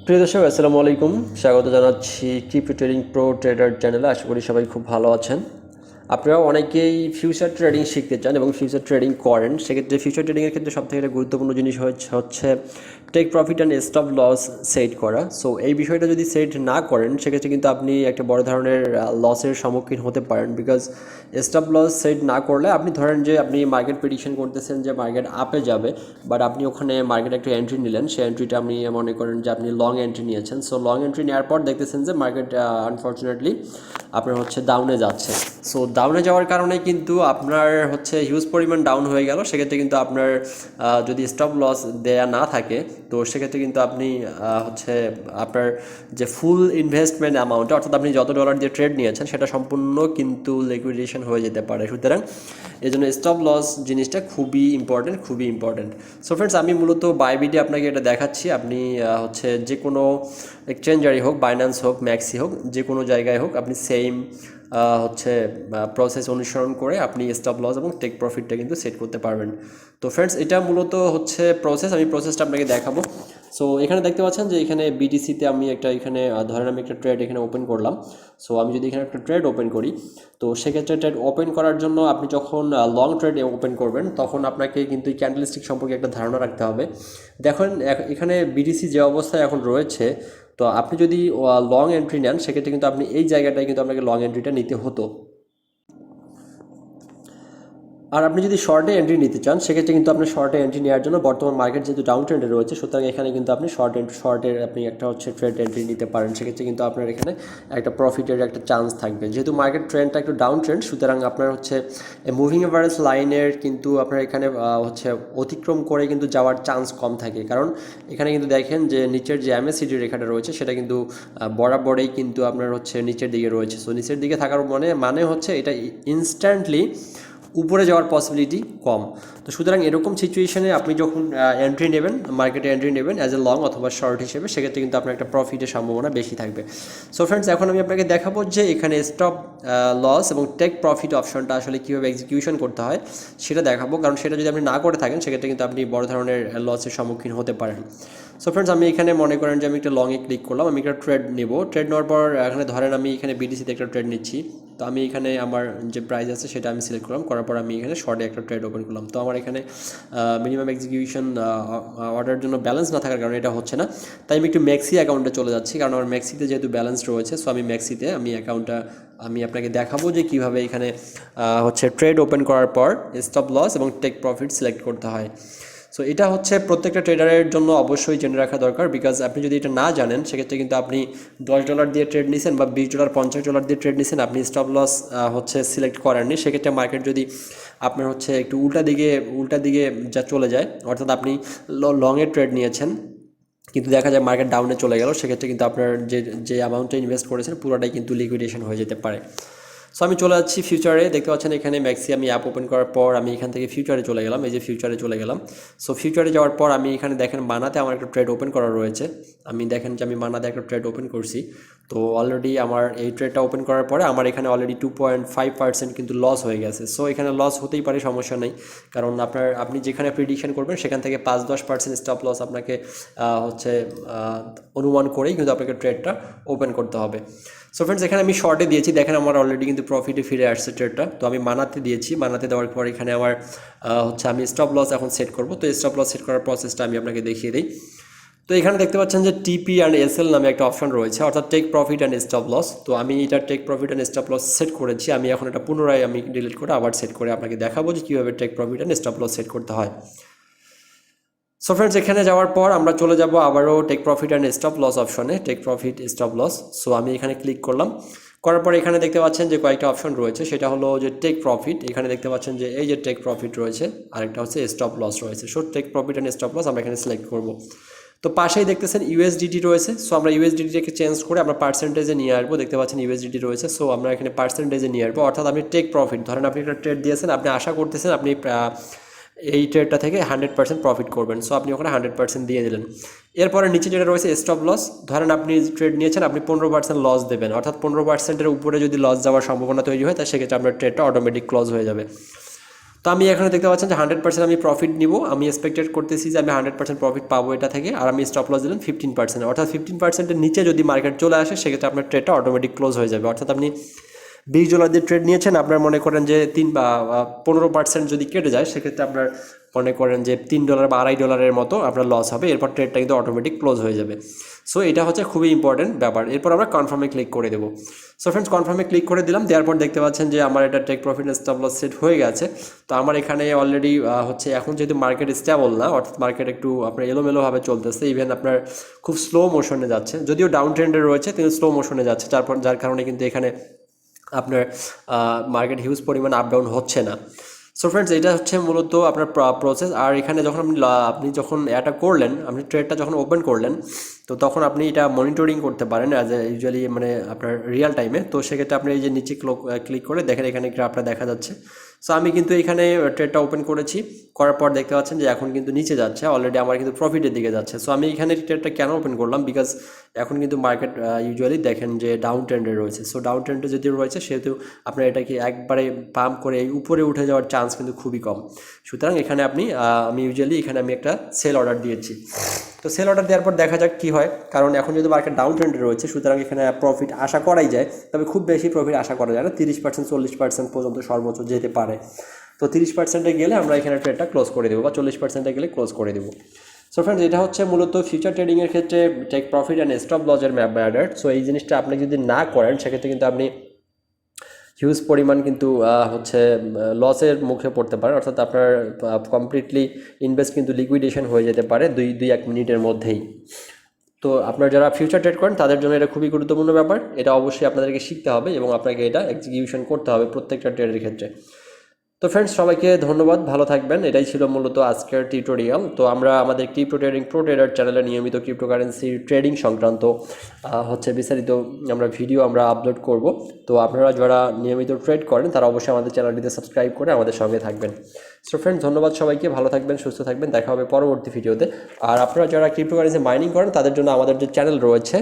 প্রিয় দর্শক আসসালামু আলাইকুম, স্বাগত জানাচ্ছি ক্রিপ্টো ট্রেডিং প্রো ট্রেডার চ্যানেলে। আশা করি সবাই খুব ভালো আছেন। আপনারা অনেকেই ফিউচার ট্রেডিং শিখতে চান এবং ফিউচার ট্রেডিং করেন। সেক্ষেত্রে ফিউচার ট্রেডিংয়ের ক্ষেত্রে সবথেকে গুরুত্বপূর্ণ জিনিস হচ্ছে take profit and stop loss set করা। সো এই বিষয়টা যদি সেট না করেন সেক্ষেত্রে কিন্তু আপনি একটা বড় ধরনের লসের সম্মুখীন হতে পারেন। বিকজ স্টপ লস সেট না করলে আপনি ধরেন যে আপনি মার্কেট প্রেডিকশন করতেছেন যে মার্কেট আপে যাবে, বাট আপনি ওখানে মার্কেটে একটা এন্ট্রি নিলেন, সেই এন্ট্রিটা আপনি মনে করেন যে আপনি লং এন্ট্রি নিয়েছেন। সো লং এন্ট্রি নেওয়ার পর দেখতেছেন যে মার্কেট আনফর্চুনেটলি আপনার ডাউনে যাচ্ছে। সো ডাউনে যাওয়ার কারণে কিন্তু আপনার হিউজ পরিমাণ ডাউন হয়ে গেল। সেক্ষেত্রে কিন্তু আপনার যদি স্টপ লস দেয়া না থাকে তো সেক্ষেত্রে কিন্তু আপনি আপনার যে ফুল ইনভেস্টমেন্ট অ্যামাউন্ট, অর্থাৎ আপনি যত ডলার দিয়ে ট্রেড নিয়েছেন সেটা সম্পূর্ণ কিন্তু লিকুইডেশন হয়ে যেতে পারে। সুতরাং এই জন্য স্টপ লস জিনিসটা খুবই ইম্পর্টেন্ট। সো ফ্রেন্ডস, আমি মূলত বাইবিটে আপনাকে এটা দেখাচ্ছি। আপনি যে কোনো এক্সচেঞ্জারই হোক, বাইন্যান্স হোক, ম্যাক্সি হোক, যে কোনো জায়গায় হোক, আপনি সেম প্রসেস অনুসরণ করে আপনি স্টপ লস এবং টেক প্রফিটটা কিন্তু সেট করতে পারবেন। তো ফ্রেন্ডস, এটা মূলত প্রসেস। আমি প্রসেসটা আপনাকে দেখাবো। সো এখানে দেখতে পাচ্ছেন যে এখানে বিটিসিতে আমি ধরেন আমি একটা ট্রেড এখানে ওপেন করলাম। সো আমি যদি এখানে একটা ট্রেড ওপেন করি, তো সেক্ষেত্রে ট্রেড ওপেন করার জন্য আপনি যখন লং ট্রেড ওপেন করবেন তখন আপনাকে কিন্তু এই ক্যান্ডেলস্টিক সম্পর্কে একটা ধারণা রাখতে হবে। দেখুন এখানে বিটিসি যে অবস্থায় এখন রয়েছে, তো আপনি যদি লং এন্ট্রি নেন সেক্ষেত্রে কিন্তু আপনি এই জায়গাটায় কিন্তু আপনাকে লং এন্ট্রিটা নিতে হতো। আর আপনি যদি শর্টে এন্ট্রি নিতে চান সেক্ষেত্রে কিন্তু আপনার শর্টে এন্ট্রি নেওয়ার জন্য বর্তমান মার্কেট যেহেতু ডাউন ট্রেন্ডে রয়েছে, সুতরাং এখানে কিন্তু আপনি শর্টের আপনি একটা ট্রেড এন্ট্রি নিতে পারেন। সেক্ষেত্রে কিন্তু আপনার এখানে একটা প্রফিটের একটা চান্স থাকবে। যেহেতু মার্কেট ট্রেন্ডটা একটু ডাউন ট্রেন্ড, সুতরাং আপনার মুভিং এভারেজ লাইনের কিন্তু আপনার এখানে অতিক্রম করে কিন্তু যাওয়ার চান্স কম থাকে। কারণ এখানে কিন্তু দেখেন যে নিচের যে এমএসসিডি রেখাটা রয়েছে সেটা কিন্তু বরাবরেই কিন্তু আপনার নিচের দিকে রয়েছে। সো নিচের দিকে থাকার মানে এটা ইনস্ট্যান্টলি উপরে যাওয়ার পসিবিলিটি কম। তো সুতরাং এরকম সিচুয়েশনে আপনি যখন এন্ট্রি নেবেন, মার্কেটে এন্ট্রি নেবেন অ্যাজ এ লং অথবা শর্ট হিসেবে, সেক্ষেত্রে কিন্তু আপনার একটা প্রফিটের সম্ভাবনা বেশি থাকবে। সো ফ্রেন্ডস, এখন আমি আপনাকে দেখাবো যে এখানে স্টপ লস এবং টেক প্রফিট অপশনটা আসলে কীভাবে এক্সিকিউশন করতে হয় সেটা দেখাবো। কারণ সেটা যদি আপনি না করে থাকেন সেক্ষেত্রে কিন্তু আপনি বড় ধরনের লসের সম্মুখীন হতে পারেন। সো ফ্রেন্ডস, আমি এখানে মনে করেন যে আমি একটা লংয়ে ক্লিক করলাম, আমি একটা ট্রেড নেব। ট্রেড নেওয়ার পর এখানে ধরেন আমি এখানে বিটিসিতে একটা ট্রেড নিচ্ছি। তো আমি এখানে আমার যে প্রাইস আছে সেটা আমি সিলেক্ট করলাম, করার পর আমি এখানে শর্টে একটা ট্রেড ওপেন করলাম। তো আমার এখানে মিনিমাম এক্সিকিউশন অর্ডারের জন্য ব্যালেন্স না থাকার কারণে এটা হচ্ছে না। তাই আমি একটু ম্যাক্সি অ্যাকাউন্টে চলে যাচ্ছি, কারণ আমার ম্যাক্সিতে যেহেতু ব্যালেন্স রয়েছে। সো আমি ম্যাক্সিতে অ্যাকাউন্টটা আমি আপনাকে দেখাবো যে কীভাবে এখানে ট্রেড ওপেন করার পর স্টপ লস এবং টেক প্রফিট সিলেক্ট করতে হয়। সো এটা প্রত্যেকটা ট্রেডারের জন্য অবশ্যই জেনে রাখা দরকার। বিকজ আপনি যদি এটা না জানেন সেক্ষেত্রে কিন্তু আপনি $10 দিয়ে ট্রেড নিছেন বা $20, $50 দিয়ে ট্রেড নিছেন, আপনি স্টপ লস সিলেক্ট করেননি। সেক্ষেত্রে মার্কেট যদি আপনার একটু উল্টা দিকে যা চলে যায়, অর্থাৎ আপনি লংয়ে ট্রেড নিয়েছেন কিন্তু দেখা যায় মার্কেট ডাউনে চলে গেল, সেক্ষেত্রে কিন্তু আপনার যে অ্যামাউন্টটা ইনভেস্ট করেছেন পুরোটাই কিন্তু লিকুইডেশন হয়ে যেতে পারে। সো আমি চলে যাচ্ছি ফিউচারে। দেখতে পাচ্ছেন এখানে ম্যাক্সি আমি অ্যাপ ওপেন করার পর আমি এখান থেকে ফিউচারে চলে গেলাম। এই যে ফিউচারে চলে গেলাম। সো ফিউচারে যাওয়ার পর আমি এখানে দেখেন মানাতে আমার একটা ট্রেড ওপেন করা রয়েছে। আমি দেখেন যে আমি মানাতে একটা ট্রেড ওপেন করছি। তো অলরেডি আমার এই ট্রেডটা ওপেন করার পরে আমার এখানে অলরেডি 2.5% কিন্তু লস হয়ে গেছে। সো এখানে লস হতেই পারে, সমস্যা নেই। কারণ আপনি যেখানে প্রেডিকশন করবেন সেখান থেকে 5-10% স্টপ লস আপনাকে অনুমান করেই কিন্তু আপনাকে ট্রেডটা ওপেন করতে হবে। সো ফ্রেন্ডস, এখানে আমি শর্টে দিয়েছি, দেখেন আমার অলরেডি কিন্তু প্রফিটে ফিরে আসছে ট্রেডটা। তো আমি মানাতে দিয়েছি, মানাতে দেওয়ার পর এখানে আমার আমি স্টপ লস এখন সেট করব। তো স্টপ লস সেট করার প্রসেসটা আমি আপনাকে দেখিয়ে দিই। তো এখানে দেখতে পাচ্ছেন যে টিপি অ্যান্ড এসএল নামে একটা অপশন রয়েছে, অর্থাৎ take profit and stop loss. তো আমি এটা take profit and stop loss set করেছি। আমি এখন এটা পুনরায় আমি ডিলিট করে আবার সেট করে আপনাকে দেখাবো যে কীভাবে take profit and stop loss set করতে হয়। সো ফ্রেন্ডস, এখানে যাওয়ার পর আমরা চলে যাব আবারও take profit and stop loss অপশনে, take profit stop loss. So আমি এখানে ক্লিক করলাম, করার পর এখানে দেখতে পাচ্ছেন যে কয়েকটা অপশন রয়েছে, সেটা হলো যে টেক প্রফিট। এখানে দেখতে পাচ্ছেন যে এই যে টেক প্রফিট রয়েছে, আরেকটা স্টপ লস রয়েছে। So take profit and stop loss আমরা এখানে সিলেক্ট করব। তো পাশেই দেখতেছেন ইউএসডিটি রয়েছে। সো আমরা ইউএসডিটিকে চেঞ্জ করে আমরা পার্সেন্টেজে নিয়ে আসবো। দেখতে পাচ্ছেন ইউএসডিটি রয়েছে। সো আমরা এখানে পার্সেন্টেজে নিয়ে আসবো, অর্থাৎ আপনি টেক প্রফিট, ধরেন আপনি একটা ট্রেড দিয়েছেন, আপনি আশা করতেছেন আপনি এই ট্রেডটা থেকে 100% প্রফিট করবেন। সো আপনি ওখানে 100% দিয়ে দিলেন। এরপরে নিচে যেটা রয়েছে স্টপ লস, ধরেন আপনি ট্রেড নিয়েছেন, আপনি 15% লস দেবেন, অর্থাৎ 15%-এর উপরে যদি লস যাওয়ার সম্ভাবনা তৈরি হয় তা সেক্ষেত্রে আপনার ট্রেডটা অটোমেটিক ক্লোজ হয়ে যাবে। তো আমি এখানে দেখতে পাচ্ছেন যে 100% আমি প্রফিট নিব, আমি এক্সপেক্টেড করতেছি যে আমি 100% প্রফিট পাবো এটা থেকে, আর আমি স্টপ লস দিলাম 15%, অর্থাৎ 15%-এর নিচে যদি মার্কেট চলে আসে সেক্ষেত্রে আপনার ট্রেডটা অটোমেটিক ক্লোজ হয়ে যাবে। অর্থাৎ আপনি $20 দিয়ে ট্রেড নিয়েছেন, আপনার মনে করেন যে 3 বা 15% যদি কেটে যায় সেক্ষেত্রে আপনার মনে করেন যে $3 বা $2.5 মতো আপনার লস হবে, এরপর ট্রেডটা কিন্তু অটোমেটিক ক্লোজ হয়ে যাবে। সো এটা হচ্ছে খুবই ইম্পর্টেন্ট ব্যাপার। এরপর আমরা কনফার্মে ক্লিক করে দেবো। সো ফ্রেন্ডস, কনফার্মে ক্লিক করে দিলাম, দেওয়ার পর দেখতে পাচ্ছেন যে আমার এটা take profit stop loss set হয়ে গেছে। তো আমার এখানে অলরেডি হচ্ছে এখন যেহেতু মার্কেট স্টেবল না, অর্থাৎ মার্কেট একটু আপনার এলোমেলোভাবে চলতেছে, ইভেন আপনার খুব স্লো মোশনে যাচ্ছে, যদিও ডাউন ট্রেন্ডে রয়েছে কিন্তু স্লো মোশনে যাচ্ছে, যার কারণে কিন্তু এখানে আপনার মার্কেট হিউজ পরিমাণ আপ ডাউন হচ্ছে না। সো ফ্রেন্ডস, এটা হচ্ছে মূলত আপনার প্রসেস। আর এখানে যখন আপনি যখন এটা করলেন, আপনি ট্রেডটা যখন ওপেন করলেন, তো তখন আপনি এটা মনিটরিং করতে পারেন অ্যাজ এ ইউজুয়ালি মানে আপনার রিয়েল টাইমে। তো সেক্ষেত্রে আপনি এই যে নিচে ক্লিক করে দেখেন, এখানে গ্রাফটা দেখা যাচ্ছে। সো আমি কিন্তু এখানে ট্রেডটা ওপেন করেছি, করার পর দেখতে পাচ্ছেন যে এখন কিন্তু নিচে যাচ্ছে, অলরেডি আমার কিন্তু প্রফিটের দিকে যাচ্ছে। সো আমি এখানে ট্রেডটা কেন ওপেন করলাম, বিকজ এখন কিন্তু মার্কেট ইউজুয়ালি দেখেন যে ডাউন ট্রেন্ডে রয়েছে। সো ডাউন ট্রেন্ডে যদি রয়েছে সেহেতু আপনার এটাকে একবারে পাম্প করে উপরে উঠে যাওয়ার চান্স কিন্তু খুবই কম। সুতরাং এখানে আমি ইউজুয়ালি এখানে আমি একটা সেল অর্ডার দিয়েছি। তো সেল অর্ডার দেওয়ার পর দেখা যাক কী হয়, কারণ এখন যদি মার্কেট ডাউন ট্রেন্ডে রয়েছে সুতরাং এখানে প্রফিট আশা করাই যায়, তবে খুব বেশি প্রফিট আশা করা যায় না, 30% 40% পর্যন্ত সর্বোচ্চ যেতে পারে। তো 30%-এ গেলে আমরা এখানে ট্রেডটা ক্লোজ করে দেবো, বা 40%-এ গেলে ক্লোজ করে দেবো। সো ফ্রেন্ডস, এটা হচ্ছে মূলত ফিউচার ট্রেডিংয়ের ক্ষেত্রে টেক প্রফিট অ্যান্ড স্টপ লসের ম্যাটার। সো এই জিনিসটা আপনি যদি না করেন সেক্ষেত্রে কিন্তু আপনি হিউজ পরিমাণ কিন্তু হচ্ছে লসের মুখে পড়তে পারে, অর্থাৎ আপনার কমপ্লিটলি ইনভেস্ট কিন্তু লিকুইডেশন হয়ে যেতে পারে 2-1 মিনিটের মধ্যেই। তো আপনারা যারা ফিউচার ট্রেড করেন তাদের জন্য এটা খুবই গুরুত্বপূর্ণ ব্যাপার, এটা অবশ্যই আপনাদেরকে শিখতে হবে এবং আপনাকে এটা এক্সিকিউশন করতে হবে প্রত্যেকটা ট্রেডের ক্ষেত্রে। তো ফ্রেন্ডস, সবাইকে ধন্যবাদ, ভালো থাকবেন। এটাই ছিল মূলত আজকের টিউটোরিয়াল। তো আমরা আমাদের ক্রিপ্টো ট্রেডিং প্রো ট্রেডার চ্যানেলে নিয়মিত ক্রিপ্টোকারেন্সির ট্রেডিং সংক্রান্ত হচ্ছে বিস্তারিত ভিডিও আমরা আপলোড করব। তো আপনারা যারা নিয়মিত ট্রেড করেন তারা অবশ্যই আমাদের চ্যানেলটিতে সাবস্ক্রাইব করে আমাদের সঙ্গে থাকবেন। সো ফ্রেন্ডস, ধন্যবাদ সবাইকে, ভালো থাকবেন, সুস্থ থাকবেন, দেখা হবে পরবর্তী ভিডিওতে। আর আপনারা যারা ক্রিপ্টোকারেন্সি মাইনিং করেন তাদের জন্য আমাদের যে চ্যানেল রয়েছে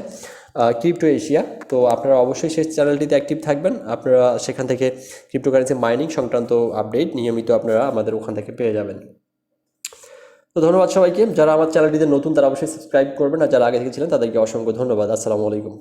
ক্রিপ্টো এশিয়া, তো আপনারা অবশ্যই সেই চ্যানেলটিতে অ্যাক্টিভ থাকবেন। আপনারা সেখান থেকে ক্রিপ্টোকারেন্সি মাইনিং সংক্রান্ত আপডেট নিয়মিত আপনারা আমাদের ওখান থেকে পেয়ে যাবেন। তো ধন্যবাদ সবাইকে, যারা আমার চ্যানেলটিতে নতুন তারা অবশ্যই সাবস্ক্রাইব করবেন, আর যারা আগে থেকে ছিলেন তাদেরকে অসংখ্য ধন্যবাদ। আসসালামু আলাইকুম।